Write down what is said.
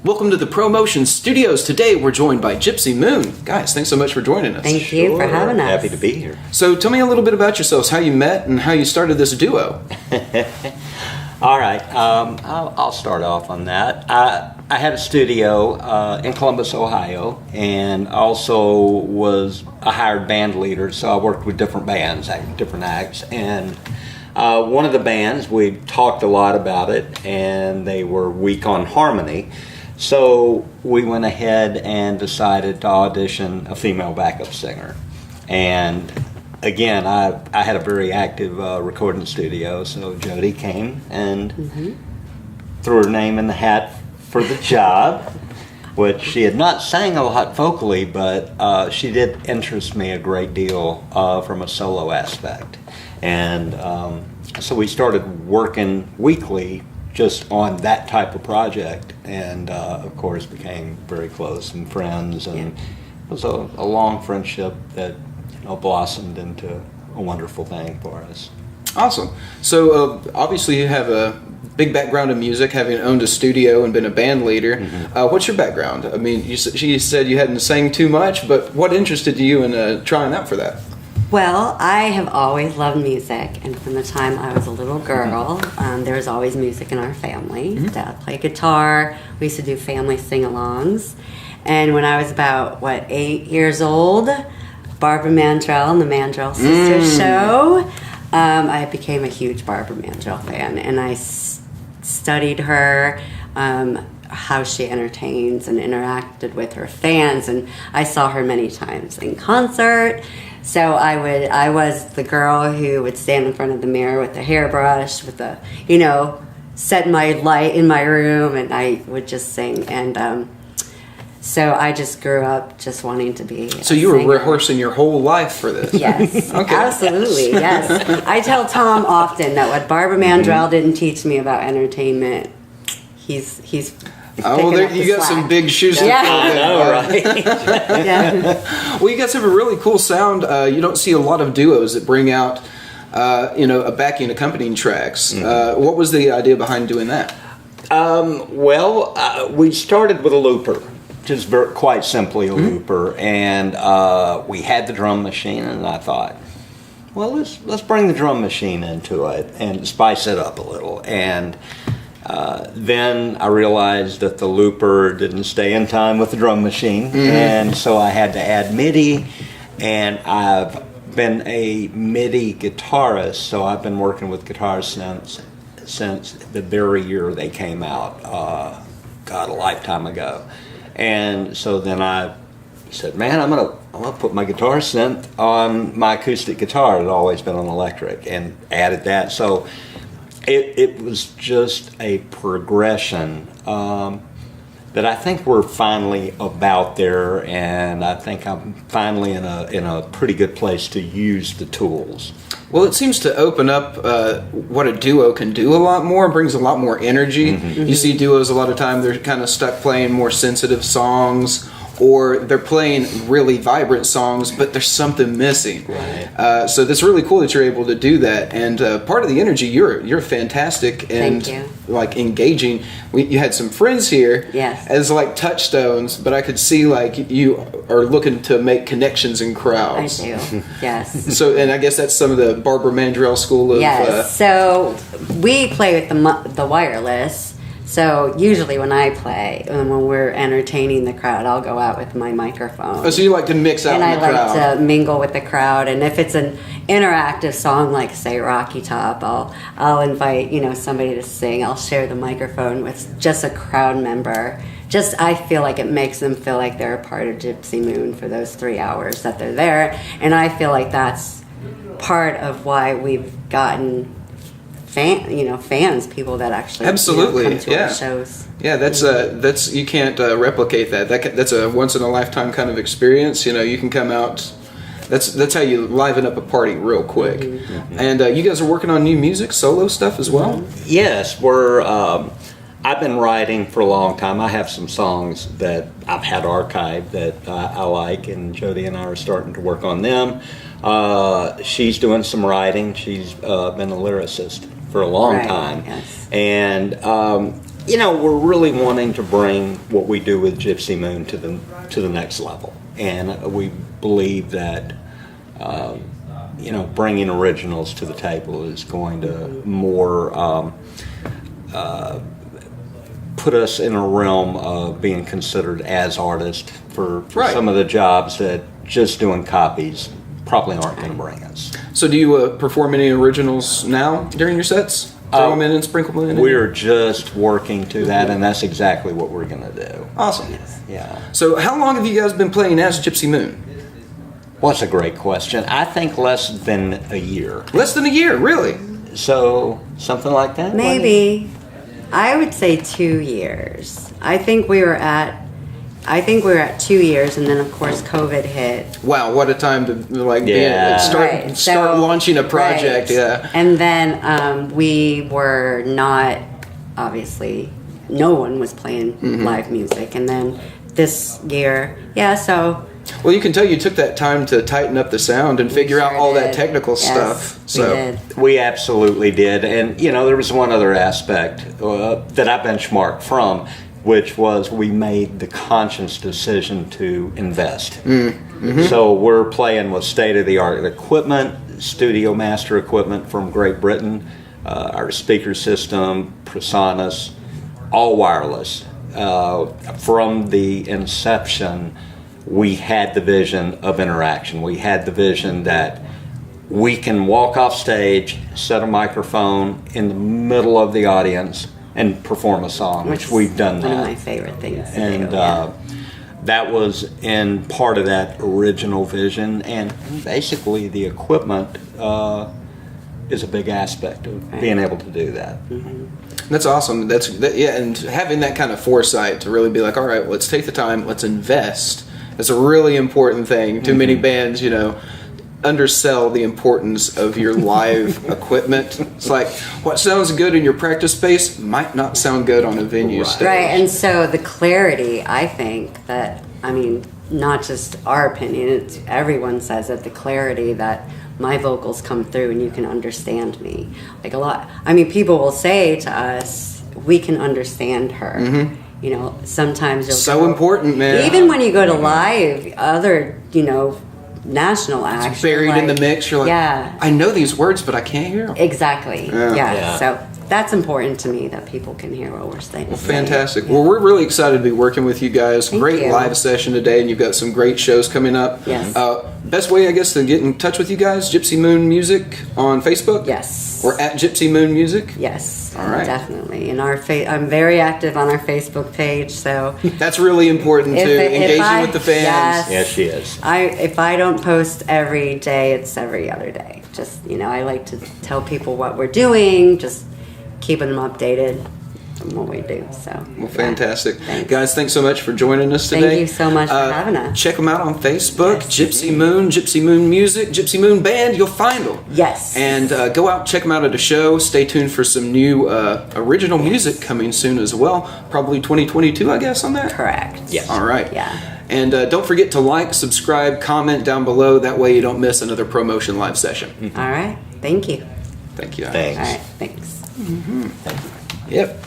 Welcome to the ProMotion Studios. Today we're joined by Gypsy Moon. Guys, thanks so much for joining us. Thank you for having us. Happy to be here. So tell me a little bit about yourselves, how you met and how you started this duo. All right, I'll start off on that. I had a studio in Columbus, Ohio, and also was a hired band leader, so I worked with different bands, different acts, and one of the bands, we talked a lot about it, and they were weak on harmony. So we went ahead and decided to audition a female backup singer. And again, I had a very active recording studio, so Jody came and threw her name in the hat for the job, which she had not sang a lot vocally, but she did interest me a great deal from a solo aspect. And so we started working weekly just on that type of project, and of course became very close and friends, and it was a long friendship that blossomed into a wonderful thing for us. Awesome. So obviously you have a big background in music, having owned a studio and been a band leader. What's your background? I mean, she said you hadn't sang too much, but what interested you in trying out for that? Well, I have always loved music, and from the time I was a little girl, there was always music in our family. Dad played guitar. We used to do family sing-alongs. And when I was about, 8 years old, Barbara Mandrell and the Mandrell Sisters show, I became a huge Barbara Mandrell fan, and I studied her, how she entertains and interacted with her fans, and I saw her many times in concert. So I was the girl who would stand in front of the mirror with the hairbrush, with the, set my light in my room, and I would just sing. And so I just grew up just wanting to be So you were rehearsing your whole life for this? Yes, Okay. Absolutely, yes. I tell Tom often that what Barbara Mandrell didn't teach me about entertainment, he's Oh, well, you got some big shoes to fill. I know, right? Yeah. Well, you guys have a really cool sound. You don't see a lot of duos that bring out, a backing accompanying tracks. What was the idea behind doing that? We started with a looper, just quite simply a looper, and we had the drum machine, and I thought, well, let's bring the drum machine into it and spice it up a little. And then I realized that the looper didn't stay in time with the drum machine, and so I had to add MIDI, and I've been a MIDI guitarist, so I've been working with guitars since the very year they came out, a lifetime ago. And so then I said, man, I'm gonna put my guitar synth on my acoustic guitar. It had always been on electric, and added that. So it was just a progression that I think we're finally about there, and I think I'm finally in a pretty good place to use the tools. Well, it seems to open up what a duo can do a lot more, brings a lot more energy. You see duos a lot of time, they're kind of stuck playing more sensitive songs, or they're playing really vibrant songs, but there's something missing. Right. So that's really cool that you're able to do that. And part of the energy, you're fantastic and like engaging. You had some friends here as like touchstones, but I could see like you are looking to make connections in crowds. I do, yes. So, and I guess that's some of the Barbara Mandrell school of... Yes, so we play with the wireless. So usually when I play, and when we're entertaining the crowd, I'll go out with my microphone. Oh, so you like to mix out in the crowd. And I like to mingle with the crowd. And if it's an interactive song, like say Rocky Top, I'll invite somebody to sing. I'll share the microphone with just a crowd member. I feel like it makes them feel like they're a part of Gypsy Moon for those 3 hours that they're there. And I feel like that's part of why we've gotten fans, people that actually come to our shows. Yeah, that's you can't replicate that. That's a once in a lifetime kind of experience. You can come out. That's how you liven up a party real quick. And you guys are working on new music, solo stuff as well. Yes, I've been writing for a long time. I have some songs that I've had archived that I like, and Jody and I are starting to work on them. She's doing some writing. She's been a lyricist for a long time. Yes. And we're really wanting to bring what we do with Gypsy Moon to the next level, and we believe that bringing originals to the table is going to more put us in a realm of being considered as artists for some of the jobs that just doing copies probably aren't going to bring us. So do you perform any originals now during your sets? Throw them in and sprinkle them in? We're just working to that, and that's exactly what we're going to do. Awesome. Yeah. So how long have you guys been playing as Gypsy Moon? Well, that's a great question. I think less than a year. Less than a year, really? So something like that? Maybe. I would say 2 years. I think we were at 2 years, and then of course COVID hit. Wow, what a time to start launching a project. Right. Yeah. And then we were not, obviously, no one was playing live music, and then this year, so. Well, you can tell you took that time to tighten up the sound and figure out all that technical stuff. So we absolutely did, and there was one other aspect that I benchmarked from, which was we made the conscious decision to invest. So we're playing with state-of-the-art equipment, Studio Master equipment from Great Britain, our speaker system, ProSonus, all wireless. From the inception, we had the vision of interaction. We had the vision that we can walk off stage, set a microphone in the middle of the audience, and perform a song, which we've done that. One of my favorite things to and do. That was in part of that original vision, and basically the equipment is a big aspect of being able to do that. That's awesome. And having that kind of foresight to really be like, all right, let's take the time, let's invest. That's a really important thing. Too many bands, undersell the importance of your live equipment. It's like what sounds good in your practice space might not sound good on a venue stage. Right, and so the clarity, I think that, not just our opinion, everyone says it, the clarity that my vocals come through and you can understand me. Like a lot, people will say to us, we can understand her. Sometimes you'll important, man. Even when you go to live, other, national acts. It's buried in the mix. You're like, I know these words, but I can't hear them. Exactly. Yeah. So that's important to me that people can hear what we're saying. Well, fantastic. Well, we're really excited to be working with you guys. Great live session today, and you've got some great shows coming up. Yes. Best way, I guess, to get in touch with you guys, Gypsy Moon Music on Facebook? Yes. Or at Gypsy Moon Music? Yes. All right. Definitely. And I'm very active on our Facebook page, so that's really important too. Engaging with the fans. Yes, she is. If I don't post every day, it's every other day. Just I like to tell people what we're doing, just keeping them updated on what we do. So well, fantastic. Guys, thanks so much for joining us today. Thank you so much for having us. Check them out on Facebook. Gypsy Moon Music, Gypsy Moon Band. You'll find them. Yes. And go out, check them out at a show. Stay tuned for some new original music coming soon as well. Probably 2022, I guess, on that. Correct. Yes. All right. Yeah. And don't forget to like, subscribe, comment down below. That way you don't miss another ProMotion live session. All right. Thank you. Thank you. Thanks. All right. Thanks. Yep.